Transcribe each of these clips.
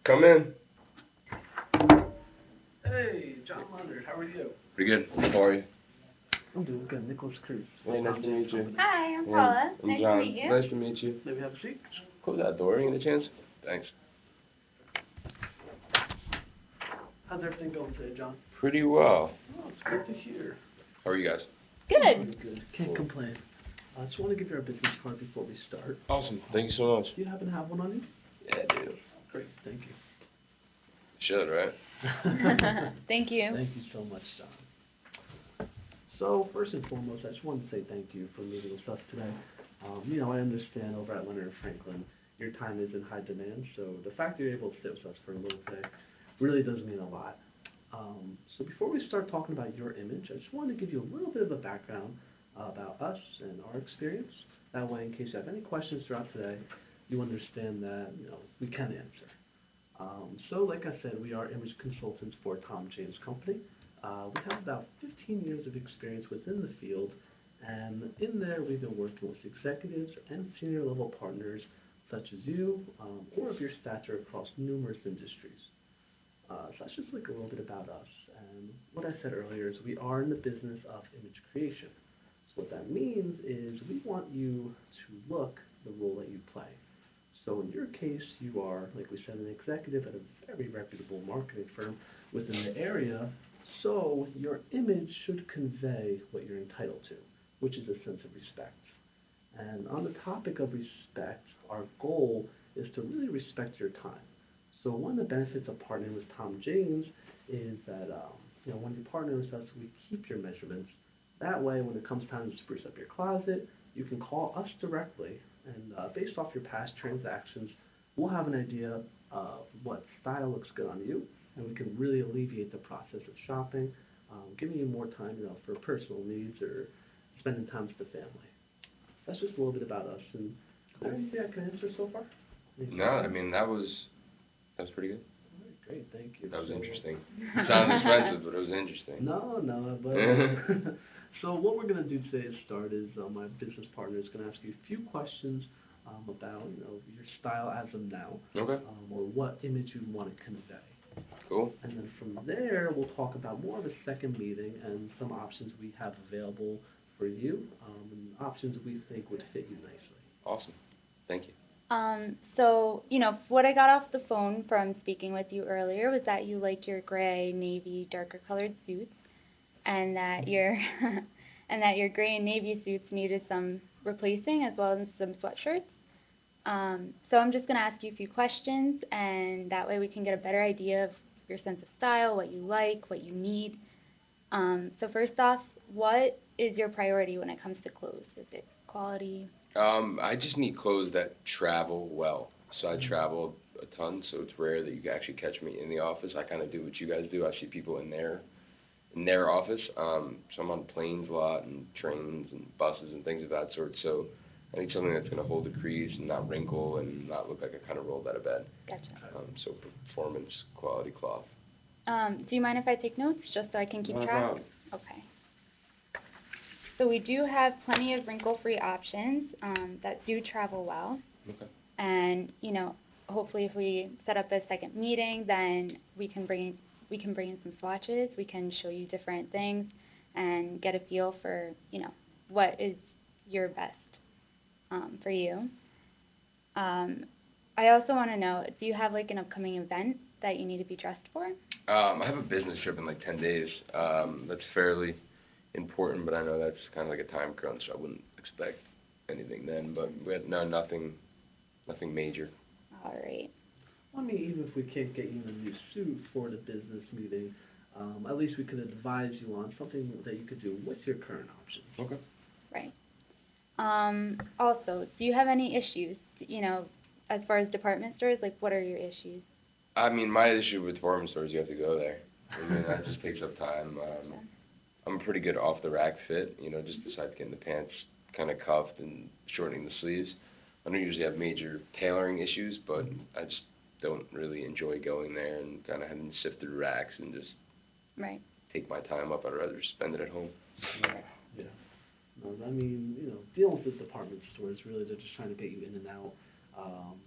Come in. Hey, John Leonard, how are you? Pretty good. How are you? I'm doing good. Nicholas Cruz. Hey, nice to meet you. Hi, I'm Hey, Paula. I'm Nice John. to meet you. Nice to meet you. Maybe have a seat? Close that door. You get a chance? Thanks. How's everything going today, John? Pretty well. Oh, it's good to hear. How are you guys? Good. Good. Can't complain. I just want to give you our business card before we start. Awesome. Thank you so much. Do you happen to have one on you? Yeah, I do. Great, thank you. Should, right? Thank you. Thank you so much, John. So, first and foremost, I just wanted to say thank you for meeting with us today. I understand over at Leonard & Franklin, your time is in high demand, so the fact that you're able to sit with us for a little bit really does mean a lot. So before we start talking about your image, I just wanted to give you a little bit of a background about us and our experience. That way, in case you have any questions throughout today, you understand that, we can answer. So like I said, we are image consultants for Tom James Company. We have about 15 years of experience within the field, and in there we've been working with executives and senior level partners such as you, or of your stature across numerous industries. So that's just like a little bit about us. And what I said earlier is we are in the business of image creation. So what that means is we want you to look the role that you play. So in your case, you are, like we said, an executive at a very reputable marketing firm within the area, so your image should convey what you're entitled to, which is a sense of respect. And on the topic of respect, our goal is to really respect your time. So one of the benefits of partnering with Tom James is that, when you partner with us, we keep your measurements. That way, when it comes time to spruce up your closet, you can call us directly, and based off your past transactions, we'll have an idea of what style looks good on you, and we can really alleviate the process of shopping, giving you more time, for personal needs or spending time with the family. That's just a little bit about us. And is there anything I can answer so far? No, I mean, that was pretty good. All right, great, thank you. That was interesting. It sounds expensive, but it was interesting. No, but so what we're going to do today to start is my business partner is going to ask you a few questions about your style as of now, Okay. Or what image you want to convey. Cool. And then from there, we'll talk about more of a second meeting and some options we have available for you, and options we think would fit you nicely. Awesome. Thank you. So, what I got off the phone from speaking with you earlier was that you like your gray, navy, darker colored suits, and that your gray and navy suits needed some replacing as well as some sweatshirts. So I'm just going to ask you a few questions, and that way we can get a better idea of your sense of style, what you like, what you need. So first off, what is your priority when it comes to clothes? Is it quality? I just need clothes that travel well. So I travel a ton, so it's rare that you can actually catch me in the office. I kind of do what you guys do. I see people in their office. So I'm on planes a lot and trains and buses and things of that sort. So I need something that's going to hold a crease and not wrinkle and not look like I kind of rolled out of bed. Gotcha. So performance quality cloth. Do you mind if I take notes just so I can keep No track? problem. Okay. So we do have plenty of wrinkle-free options that do travel well. Okay. And, hopefully if we set up a second meeting, then we can bring in some swatches. We can show you different things and get a feel for, what is your best for you. I also want to know, do you have, an upcoming event that you need to be dressed for? I have a business trip in 10 days. That's fairly important, but I know that's kind of like a time crunch, so I wouldn't expect anything then. But we had nothing major. All right. I mean, even if we can't get you in a new suit for the business meeting, at least we could advise you on something that you could do with your current options. Okay. Right. Also, do you have any issues, as far as department stores? What are your issues? I mean, my issue with department stores, you have to go there. I mean, that just takes up time. I'm a pretty good off-the-rack fit, just besides getting the pants kind of cuffed and shortening the sleeves. I don't usually have major tailoring issues, but I just don't really enjoy going there and kind of having to sift through racks and just take my time up. I'd rather spend it at home. Yeah. No, I mean, dealing with the department stores, really, they're just trying to get you in and out.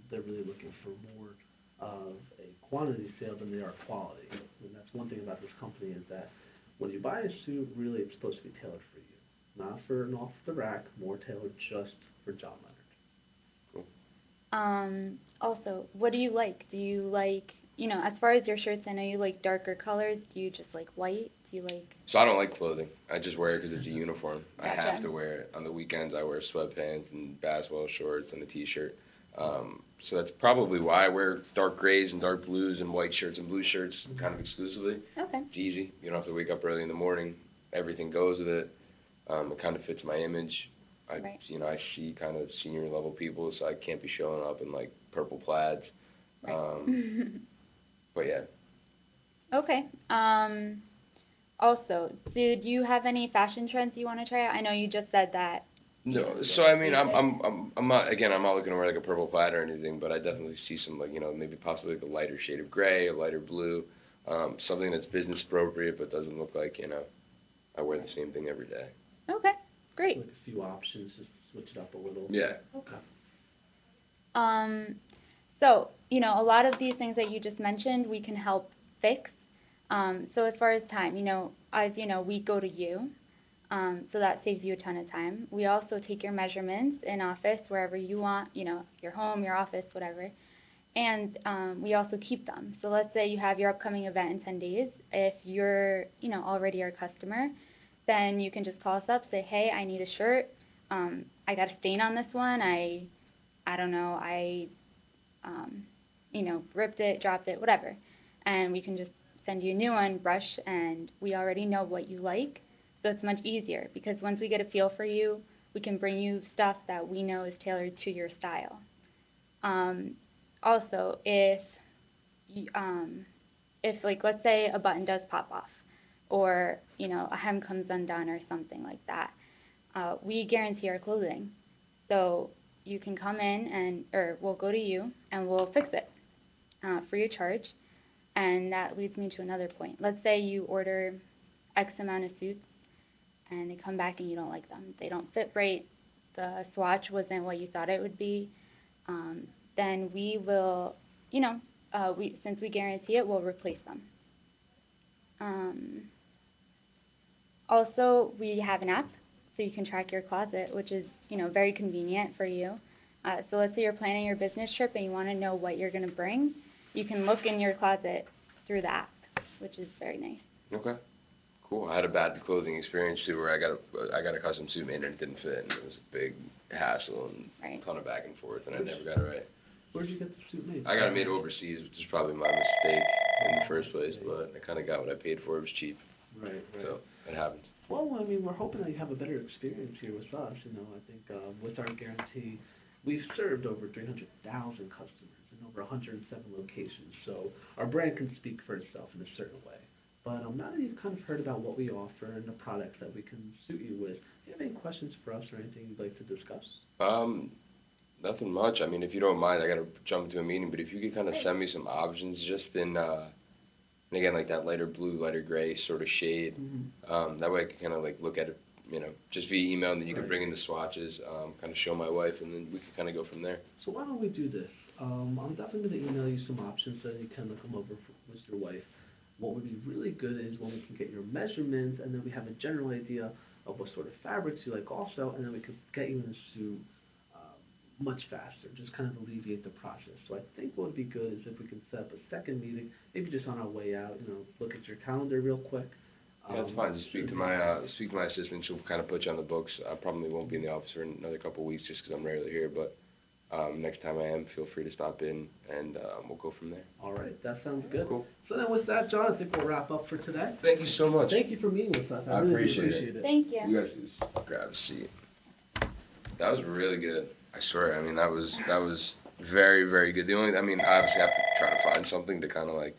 They're really looking for more of a quantity sale than they are quality. And that's one thing about this company is that when you buy a suit, really it's supposed to be tailored for you. Not for an off-the-rack, more tailored just for John Leonard. Cool. Also, what do you like? Do you like, as far as your shirts, I know you like darker colors. Do you just like white? Do you like? So I don't like clothing. I just wear it because it's a uniform. Gotcha. I have to wear it. On the weekends, I wear sweatpants and basketball shorts and a t-shirt. So that's probably why I wear dark grays and dark blues and white shirts and blue shirts kind of exclusively. Okay. It's easy. You don't have to wake up early in the morning. Everything goes with it. It kind of fits my image. Right. I see kind of senior level people, so I can't be showing up in like purple plaids. Right. But yeah. Okay. Also, do you have any fashion trends you want to try out? I know you just said that. No, so I mean, I'm not, again, I'm not looking to wear like a purple plaid or anything, but I definitely see some like, maybe possibly like a lighter shade of gray, a lighter blue, something that's business appropriate but doesn't look like, I wear the same thing every day. Okay, great. Like a few options, just switch it up a little. Yeah. Okay. So, a lot of these things that you just mentioned, we can help fix. So as far as time, as we go to you, so that saves you a ton of time. We also take your measurements in office, wherever you want, your home, your office, whatever. And we also keep them. So let's say you have your upcoming event in 10 days. If you're, already our customer, then you can just call us up, say, hey, I need a shirt. I got a stain on this one. I don't know, ripped it, dropped it, whatever. And we can just send you a new one, brush, and we already know what you like. So it's much easier because once we get a feel for you, we can bring you stuff that we know is tailored to your style. Also, if like, let's say a button does pop off or, a hem comes undone or something like that, we guarantee our clothing. So you can come in or we'll go to you and we'll fix it free of charge. And that leads me to another point. Let's say you order X amount of suits and they come back and you don't like them. They don't fit right. The swatch wasn't what you thought it would be. Then we will, since we guarantee it, we'll replace them. Also, we have an app so you can track your closet, which is, very convenient for you. So let's say you're planning your business trip and you want to know what you're going to bring. You can look in your closet through the app, which is very nice. Okay. Cool. I had a bad clothing experience too, where I got a custom suit made and it didn't fit, and it was a big hassle and a ton of back and forth, and I never got it right. Where'd you get the suit made? I got it made overseas, which is probably my mistake in the first place, but I kind of got what I paid for. It was cheap. Right. So it happens. Well, I mean, we're hoping that you have a better experience here with us. I think with our guarantee, we've served over 300,000 customers in over 107 locations. So our brand can speak for itself in a certain way. But now that you've kind of heard about what we offer and the products that we can suit you with, do you have any questions for us or anything you'd like to discuss? Nothing much. I mean, if you don't mind, I got to jump into a meeting, but if you could kind of send me some options just in, and again, like that lighter blue, lighter gray sort of shade. Mm-hmm. That way I can kind of like look at it, just via email, and then you can bring in the swatches, kind of show my wife, and then we can kind of go from there. So why don't we do this? I'm definitely going to email you some options so that you can look them over with your wife. What would be really good is when we can get your measurements, and then we have a general idea of what sort of fabrics you like also, and then we can get you in a suit much faster, just kind of alleviate the process. So I think what would be good is if we can set up a second meeting, maybe just on our way out, look at your calendar real quick. Yeah, that's fine. Just speak to my assistant. She'll kind of put you on the books. I probably won't be in the office for another couple of weeks just because I'm rarely here, but next time I am, feel free to stop in, and we'll go from there. All right, that sounds good. Cool. So then with that, John, I think we'll wrap up for today. Thank you so much. Thank you for meeting with us. I really appreciate it. Thank you. You guys just grab a seat. That was really good. I swear. I mean, that was very, very good. The only, I mean, I obviously have to try to find something to kind of like